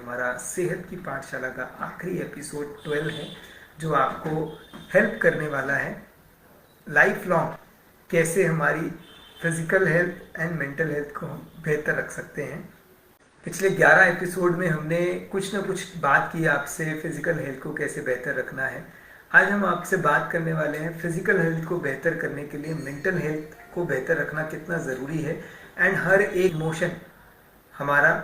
हमारा सेहत की पाठशाला का आखिरी एपिसोड 12 है, जो आपको हेल्प करने वाला है लाइफ लॉन्ग कैसे हमारी physical health and mental health को हम बेहतर रख सकते हैं। पिछले 11 एपिसोड में हमने कुछ ना कुछ बात की आपसे फिजिकल हेल्थ को कैसे बेहतर रखना है। आज हम आपसे बात करने वाले हैं फिजिकल हेल्थ को बेहतर करने के लिए मेंटल हेल्थ को बेहतर रखना कितना ज़रूरी है, एंड हर एक इमोशन हमारा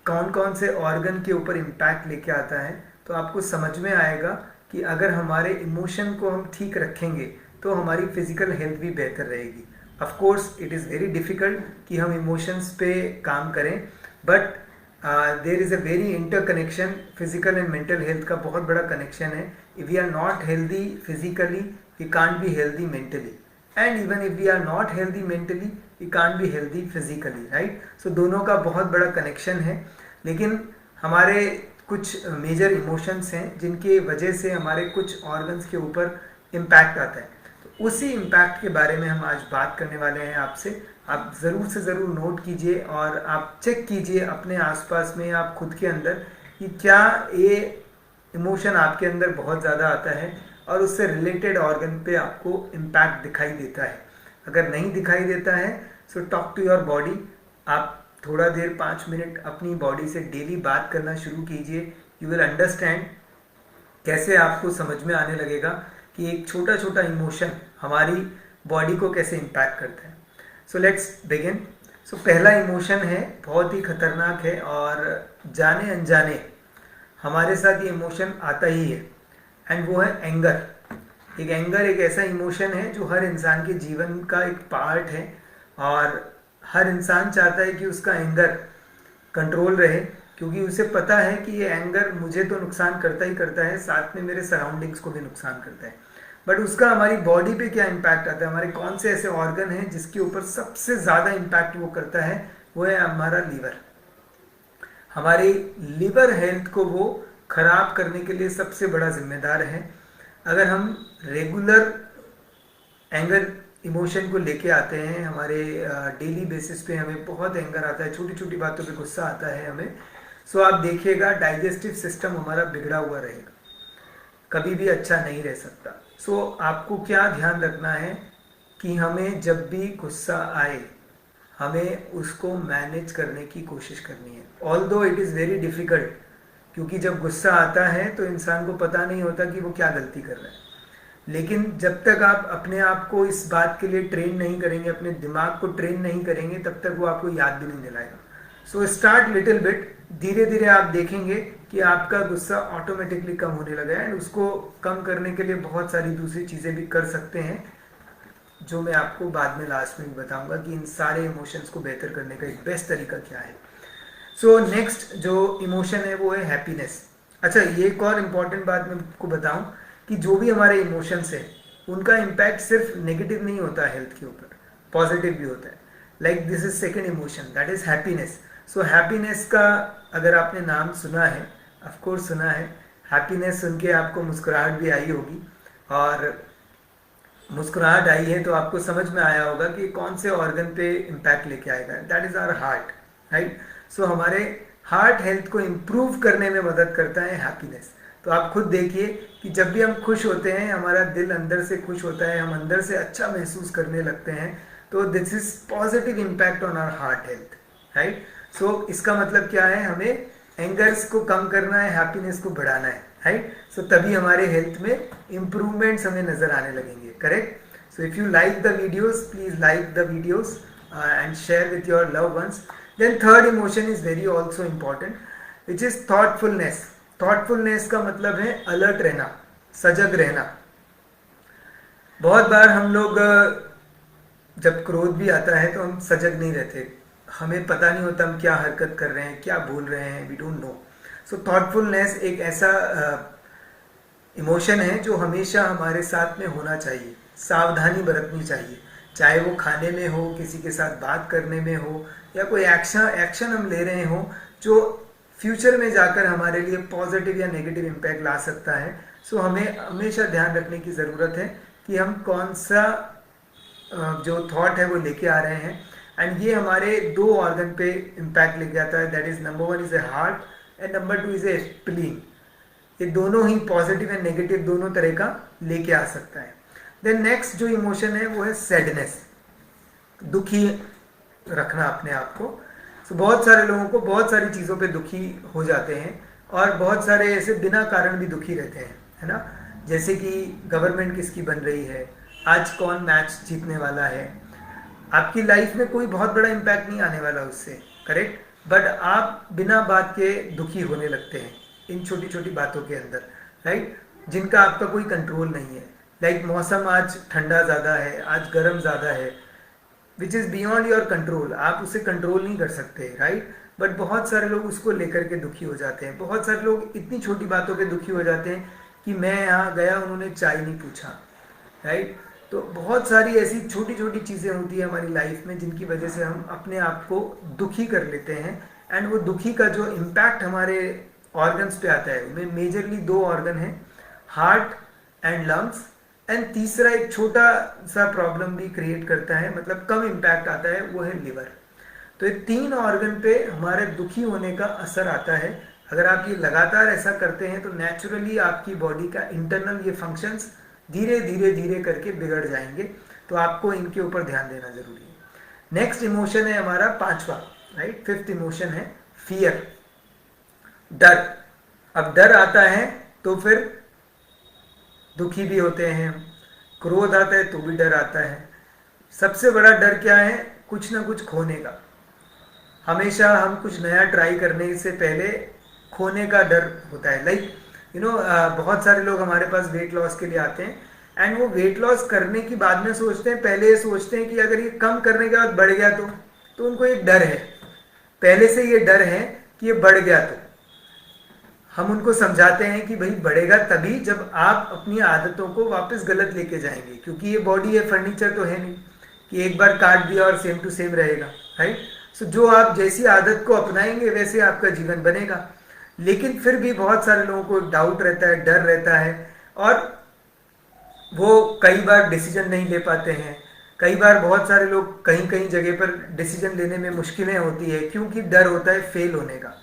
कौन कौन से ऑर्गन के ऊपर इम्पैक्ट लेके आता है। तो आपको समझ में आएगा कि अगर हमारे इमोशन को हम ठीक रखेंगे तो हमारी फिजिकल हेल्थ भी बेहतर रहेगी। Of course it is very difficult कि हम इमोशंस पे काम करें, but there is a very interconnection. Physical and mental health का बहुत बड़ा कनेक्शन है। If we are not healthy physically, we can't be healthy mentally, and even if we are not healthy mentally, we can't be healthy physically, right. So दोनों का बहुत बड़ा connection है। लेकिन हमारे कुछ मेजर इमोशंस हैं जिनकी वजह से हमारे कुछ ऑर्गन्स के ऊपर इम्पैक्ट आता है। तो उसी इम्पैक्ट के बारे में हम आज बात करने वाले हैं आपसे। आप ज़रूर से ज़रूर नोट कीजिए और आप चेक कीजिए अपने आसपास में, आप खुद के अंदर, कि क्या ये इमोशन आपके अंदर बहुत ज़्यादा आता है और उससे रिलेटेड ऑर्गन पे आपको इम्पैक्ट दिखाई देता है। अगर नहीं दिखाई देता है, so talk to your body. आप थोड़ा देर 5 मिनट अपनी बॉडी से डेली बात करना शुरू कीजिए। यू विल अंडरस्टैंड कैसे आपको समझ में आने लगेगा कि एक छोटा छोटा इमोशन हमारी बॉडी को कैसे इम्पैक्ट करता है। So let's begin. सो पहला इमोशन है, बहुत ही खतरनाक है और जाने अनजाने हमारे साथ ये इमोशन आता ही है, एंड वो है एंगर। एंगर एक ऐसा इमोशन है जो हर इंसान के जीवन का एक पार्ट है, और हर इंसान चाहता है कि उसका एंगर कंट्रोल रहे, क्योंकि उसे पता है कि ये एंगर मुझे तो नुकसान करता ही करता है, साथ में मेरे सराउंडिंग्स को भी नुकसान करता है। बट उसका हमारी बॉडी पे क्या इम्पैक्ट आता है, हमारे कौन से ऐसे ऑर्गन हैं जिसके ऊपर सबसे ज़्यादा इम्पैक्ट वो करता है, वो है हमारा लीवर। हमारी लिवर हेल्थ को वो खराब करने के लिए सबसे बड़ा जिम्मेदार है। अगर हम रेगुलर एंगर इमोशन को लेके आते हैं, हमारे डेली बेसिस पे हमें बहुत एंगर आता है, छोटी छोटी बातों पे गुस्सा आता है हमें, सो आप देखिएगा डाइजेस्टिव सिस्टम हमारा बिगड़ा हुआ रहेगा, कभी भी अच्छा नहीं रह सकता। सो आपको क्या ध्यान रखना है कि हमें जब भी गुस्सा आए, हमें उसको मैनेज करने की कोशिश करनी है। Although it is very difficult, क्योंकि जब गुस्सा आता है तो इंसान को पता नहीं होता कि वो क्या गलती कर रहा है। लेकिन जब तक आप अपने आप को इस बात के लिए ट्रेन नहीं करेंगे, अपने दिमाग को ट्रेन नहीं करेंगे, तब तक वो आपको याद भी नहीं दिलाएगा। सो स्टार्ट लिटिल बिट, धीरे धीरे आप देखेंगे कि आपका गुस्सा ऑटोमेटिकली कम होने लगा है। एंड उसको कम करने के लिए बहुत सारी दूसरी चीज़ें भी कर सकते हैं, जो मैं आपको बाद में लास्ट में बताऊंगा कि इन सारे इमोशंस को बेहतर करने का एक बेस्ट तरीका क्या है। सो नेक्स्ट जो इमोशन है वो है हैप्पीनेस। अच्छा, ये एक और इम्पॉर्टेंट बात मैं आपको बताऊं कि जो भी हमारे इमोशंस हैं उनका इम्पैक्ट सिर्फ नेगेटिव नहीं होता हेल्थ के ऊपर, पॉजिटिव भी होता है। Like this is second emotion, that is happiness. So happiness का अगर आपने नाम सुना है, ऑफ कोर्स सुना है, हैप्पीनेस सुन के आपको मुस्कुराहट भी आई होगी, और मुस्कुराहट आई है तो आपको समझ में आया होगा कि कौन से ऑर्गन पे इम्पैक्ट लेके आएगा। That is our heart, right. So हमारे हार्ट हेल्थ को इम्प्रूव करने में मदद करता है हैप्पीनेस। तो आप खुद देखिए कि जब भी हम खुश होते हैं, हमारा दिल अंदर से खुश होता है, हम अंदर से अच्छा महसूस करने लगते हैं, तो this is positive impact on our heart health, right. So इसका मतलब क्या है, हमें एंगर्स को कम करना है, हैप्पीनेस को बढ़ाना है, राइट। सो तभी हमारे हेल्थ में इम्प्रूवमेंट्स हमें नजर आने लगेंगे, correct. So if you like the videos, please like the videos and share with your love ones. Then third emotion is very also important, which is thoughtfulness. Thoughtfulness का मतलब है अलर्ट रहना, सजग रहना। बहुत बार हम लोग जब क्रोध भी आता है तो हम सजग नहीं रहते, हमें पता नहीं होता हम क्या हरकत कर रहे हैं, क्या बोल रहे हैं, we don't know. So thoughtfulness एक ऐसा इमोशन है जो हमेशा हमारे साथ में होना चाहिए, सावधानी बरतनी चाहिए, चाहे वो खाने में हो, किसी के साथ बात करने में हो, या कोई एक्शन हम ले रहे हो जो फ्यूचर में जाकर हमारे लिए पॉजिटिव या नेगेटिव इम्पैक्ट ला सकता है। सो हमें हमेशा ध्यान रखने की ज़रूरत है कि हम कौन सा जो थॉट है वो लेके आ रहे हैं, एंड ये हमारे 2 ऑर्गन पे इम्पैक्ट लेके आता है। That is number 1 is a heart and number 2 is a spleen. ये दोनों ही पॉजिटिव एंड नेगेटिव दोनों तरह का लेके आ सकता है। देन नेक्स्ट जो इमोशन है वो है सैडनेस, दुखी रखना अपने आप को। So, बहुत सारे लोगों को बहुत सारी चीज़ों पे दुखी हो जाते हैं और बहुत सारे ऐसे बिना कारण भी दुखी रहते हैं, है ना। जैसे कि गवर्नमेंट किसकी बन रही है, आज कौन मैच जीतने वाला है, आपकी लाइफ में कोई बहुत बड़ा इम्पैक्ट नहीं आने वाला उससे, करेक्ट, बट आप बिना बात के दुखी होने लगते हैं इन छोटी छोटी बातों के अंदर, राइट, जिनका आपका कोई कंट्रोल नहीं है। लाइक मौसम आज ठंडा ज़्यादा है, आज गर्म ज़्यादा है, which is beyond your control, आप उसे कंट्रोल नहीं कर सकते, राइट। बट बहुत सारे लोग उसको लेकर के दुखी हो जाते हैं। बहुत सारे लोग इतनी छोटी बातों पे दुखी हो जाते हैं कि मैं यहाँ गया उन्होंने चाय नहीं पूछा, राइट। तो बहुत सारी ऐसी छोटी छोटी चीज़ें होती है हमारी लाइफ में जिनकी वजह से हम अपने आप को दुखी कर लेते हैं। एंड वो दुखी का जो इम्पैक्ट हमारे ऑर्गन्स पे आता है, उनमें मेजरली 2 ऑर्गन हैं, हार्ट एंड लंग्स, एंड तीसरा एक छोटा सा प्रॉब्लम भी क्रिएट करता है, मतलब कम इम्पैक्ट आता है, वो है लिवर। तो ये 3 ऑर्गन पे हमारे दुखी होने का असर आता है। अगर आप ये लगातार ऐसा करते हैं तो नेचुरली आपकी बॉडी का इंटरनल ये फंक्शंस धीरे धीरे धीरे करके बिगड़ जाएंगे। तो आपको इनके ऊपर ध्यान देना जरूरी है। नेक्स्ट इमोशन है हमारा 5वां, राइट, 5th इमोशन है फियर, डर। अब डर आता है तो फिर दुखी भी होते हैं, क्रोध आता है तो भी डर आता है। सबसे बड़ा डर क्या है, कुछ ना कुछ खोने का। हमेशा हम कुछ नया ट्राई करने से पहले खोने का डर होता है। लाइक बहुत सारे लोग हमारे पास वेट लॉस के लिए आते हैं एंड वो वेट लॉस करने की बाद में सोचते हैं, पहले ये सोचते हैं कि अगर ये कम करने के बाद बढ़ गया तो उनको एक डर है, पहले से ये डर है कि ये बढ़ गया। तो हम उनको समझाते हैं कि भाई बढ़ेगा तभी जब आप अपनी आदतों को वापस गलत लेके जाएंगे, क्योंकि ये बॉडी है, फर्नीचर तो है नहीं कि एक बार काट दिया और सेम टू सेम रहेगा, राइट। सो जो आप जैसी आदत को अपनाएंगे वैसे आपका जीवन बनेगा। लेकिन फिर भी बहुत सारे लोगों को डाउट रहता है, डर रहता है, और वो कई बार डिसीजन नहीं ले पाते हैं। कई बार बहुत सारे लोग कहीं कहीं जगह पर डिसीजन लेने में मुश्किलें होती है, क्योंकि डर होता है फेल होने का।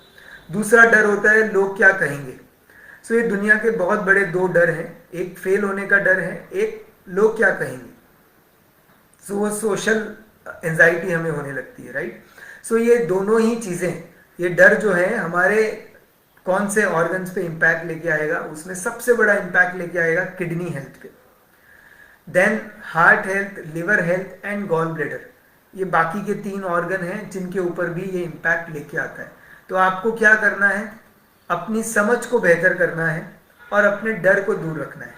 दूसरा डर होता है लोग क्या कहेंगे। सो ये दुनिया के बहुत बड़े 2 डर हैं, एक फेल होने का डर है, एक लोग क्या कहेंगे। सो वो सोशल एंजाइटी हमें होने लगती है, राइट। सो ये दोनों ही चीज़ें, ये डर जो है हमारे कौन से ऑर्गन्स पे इम्पैक्ट लेके आएगा, उसमें सबसे बड़ा इम्पैक्ट लेके आएगा किडनी हेल्थ पे, then heart health, liver health and gall bladder. ये बाकी के 3 ऑर्गन हैं जिनके ऊपर भी ये इम्पैक्ट लेके आता है। तो आपको क्या करना है, अपनी समझ को बेहतर करना है और अपने डर को दूर रखना है,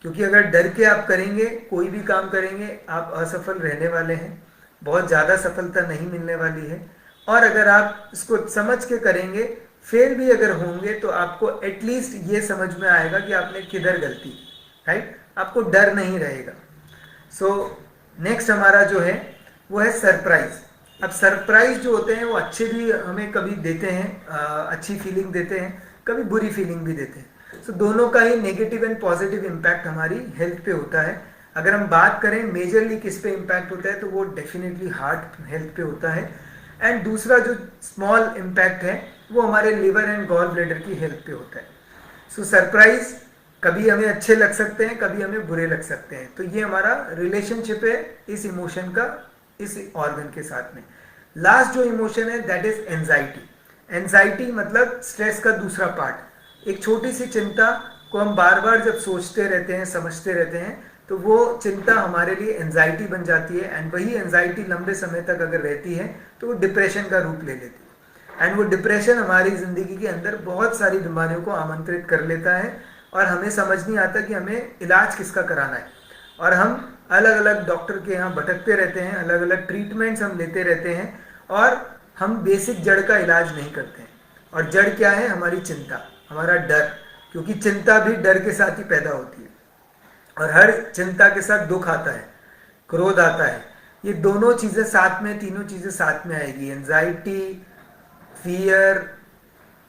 क्योंकि अगर डर के आप करेंगे, कोई भी काम करेंगे, आप असफल रहने वाले हैं, बहुत ज़्यादा सफलता नहीं मिलने वाली है। और अगर आप इसको समझ के करेंगे, फेल भी अगर होंगे तो आपको एटलीस्ट ये समझ में आएगा कि आपने किधर गलती की, राइट, आपको डर नहीं रहेगा। सो नेक्स्ट हमारा जो है वो है सरप्राइज। अब सरप्राइज जो होते हैं वो अच्छे भी हमें कभी देते हैं, अच्छी फीलिंग देते हैं, कभी बुरी फीलिंग भी देते हैं। सो दोनों का ही नेगेटिव एंड पॉजिटिव इम्पैक्ट हमारी हेल्थ पे होता है। अगर हम बात करें मेजरली किस पे इम्पैक्ट होता है तो वो डेफिनेटली हार्ट हेल्थ पे होता है, एंड दूसरा जो स्मॉल इम्पैक्ट है वो हमारे लिवर एंड गॉल ब्लैडर की हेल्थ पे होता है। सो सरप्राइज कभी हमें अच्छे लग सकते हैं, कभी हमें बुरे लग सकते हैं। तो ये हमारा रिलेशनशिप है इस इमोशन का, इस ऑर्गन के साथ में। लास्ट जो इमोशन है दैट इज एंजाइटी। एंजाइटी मतलब स्ट्रेस का दूसरा पार्ट। एक छोटी सी चिंता को हम बार बार जब सोचते रहते हैं, समझते रहते हैं, तो वो चिंता हमारे लिए एंजाइटी बन जाती है, एंड वही एंजाइटी लंबे समय तक अगर रहती है तो वो डिप्रेशन का रूप ले लेती है। एंड वो डिप्रेशन हमारी ज़िंदगी के अंदर बहुत सारी बीमारियों को आमंत्रित कर लेता है, और हमें समझ नहीं आता कि हमें इलाज किसका कराना है, और हम अलग अलग डॉक्टर के यहाँ भटकते रहते हैं, अलग अलग ट्रीटमेंट्स हम लेते रहते हैं, और हम बेसिक जड़ का इलाज नहीं करते हैं। और जड़ क्या है, हमारी चिंता, हमारा डर, क्योंकि चिंता भी डर के साथ ही पैदा होती है, और हर चिंता के साथ दुख आता है, क्रोध आता है। ये दोनों चीज़ें साथ में, तीनों चीज़ें साथ में आएगी, एंजाइटी, फियर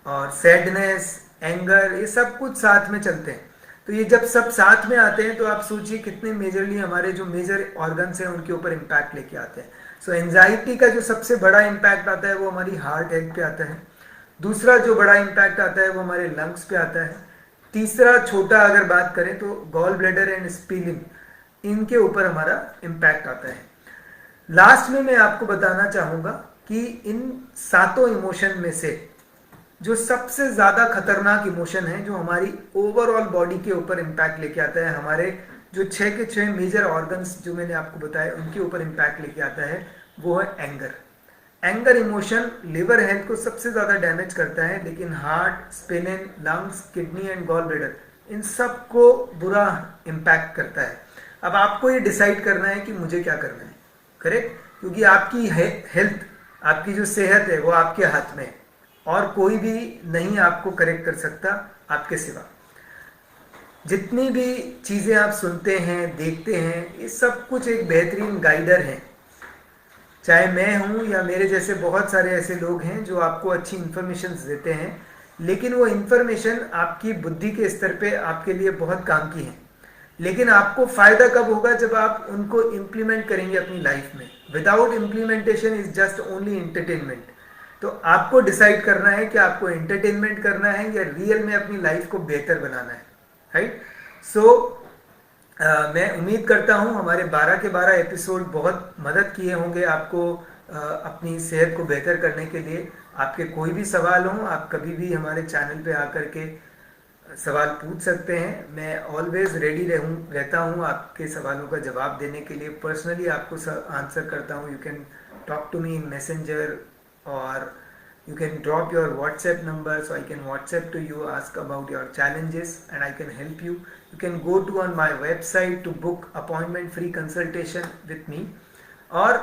और सैडनेस, एंगर, ये सब कुछ साथ में चलते हैं। तो ये जब सब साथ में आते हैं तो आप सोचिए कितने मेजरली हमारे जो मेजर ऑर्गन्स हैं उनके ऊपर इम्पैक्ट लेके आते हैं। सो एंजाइटी का जो सबसे बड़ा इम्पैक्ट आता है वो हमारी हार्ट हेल्थ पे आता है, दूसरा जो बड़ा इम्पैक्ट आता है वो हमारे लंग्स पे आता है। तीसरा छोटा अगर बात करें तो गॉल ब्लैडर एंड स्प्लीन, इनके ऊपर हमारा इम्पैक्ट आता है। लास्ट में मैं आपको बताना चाहूंगा कि इन सातों इमोशन में से जो सबसे ज्यादा खतरनाक इमोशन है, जो हमारी ओवरऑल बॉडी के ऊपर इम्पैक्ट लेके आता है, हमारे जो 6 के 6 मेजर ऑर्गन्स जो मैंने आपको बताया उनके ऊपर इम्पैक्ट लेके आता है, वो है anger. Anger emotion liver health को सबसे ज्यादा डैमेज करता है, लेकिन heart, spleen, lungs, kidney and gall bladder, इन सब को बुरा इम्पैक्ट करता है। अब आपको ये डिसाइड करना है कि मुझे क्या करना है, करेक्ट? क्योंकि आपकी हेल्थ, आपकी जो सेहत है वो आपके हाथ में है, और कोई भी नहीं आपको करेक्ट कर सकता आपके सिवा। जितनी भी चीजें आप सुनते हैं, देखते हैं, ये सब कुछ एक बेहतरीन गाइडर है। चाहे मैं हूं या मेरे जैसे बहुत सारे ऐसे लोग हैं जो आपको अच्छी इंफॉर्मेशन देते हैं, लेकिन वो इंफॉर्मेशन आपकी बुद्धि के स्तर पे आपके लिए बहुत काम की है। लेकिन आपको फायदा कब होगा? जब आप उनको इम्प्लीमेंट करेंगे अपनी लाइफ में। Without implementation is just only entertainment. तो आपको डिसाइड करना है कि आपको एंटरटेनमेंट करना है या रियल में अपनी लाइफ को बेहतर बनाना है, राइट? सो मैं उम्मीद करता हूं हमारे 12 के 12 एपिसोड बहुत मदद किए होंगे आपको अपनी सेहत को बेहतर करने के लिए। आपके कोई भी सवाल हो, आप कभी भी हमारे चैनल पे आकर के सवाल पूछ सकते हैं। मैं ऑलवेज रेडी रहता हूँ आपके सवालों का जवाब देने के लिए। पर्सनली आपको आंसर करता हूँ। You can talk to me in Messenger, और you can drop your WhatsApp number, so I can WhatsApp to you, ask about your challenges and I can help you. You can go to on my website to book appointment free consultation with me. और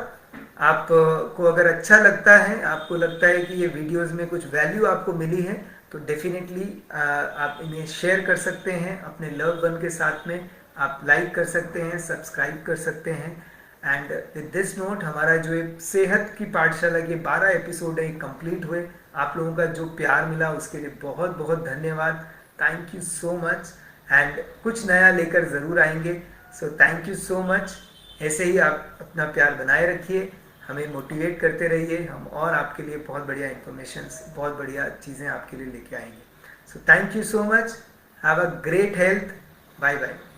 आपको अगर अच्छा लगता है, आपको लगता है कि ये वीडियोस में कुछ वैल्यू आपको मिली है, तो डेफिनेटली आप इन्हें शेयर कर सकते हैं अपने लव वन के साथ में। आप लाइक कर सकते हैं, सब्सक्राइब कर सकते हैं। एंड विद दिस नोट, हमारा जो एक सेहत की पाठशाला के 12 एपिसोड है कंप्लीट हुए। आप लोगों का जो प्यार मिला उसके लिए बहुत बहुत धन्यवाद। Thank you so much. And कुछ नया लेकर ज़रूर आएंगे। So thank you so much. ऐसे ही आप अपना प्यार बनाए रखिए, हमें मोटिवेट करते रहिए। हम और आपके लिए बहुत बढ़िया इन्फॉर्मेशंस, बहुत बढ़िया चीज़ें आपके लिए लेके आएंगे। So thank you so much. Have a great health. Bye bye.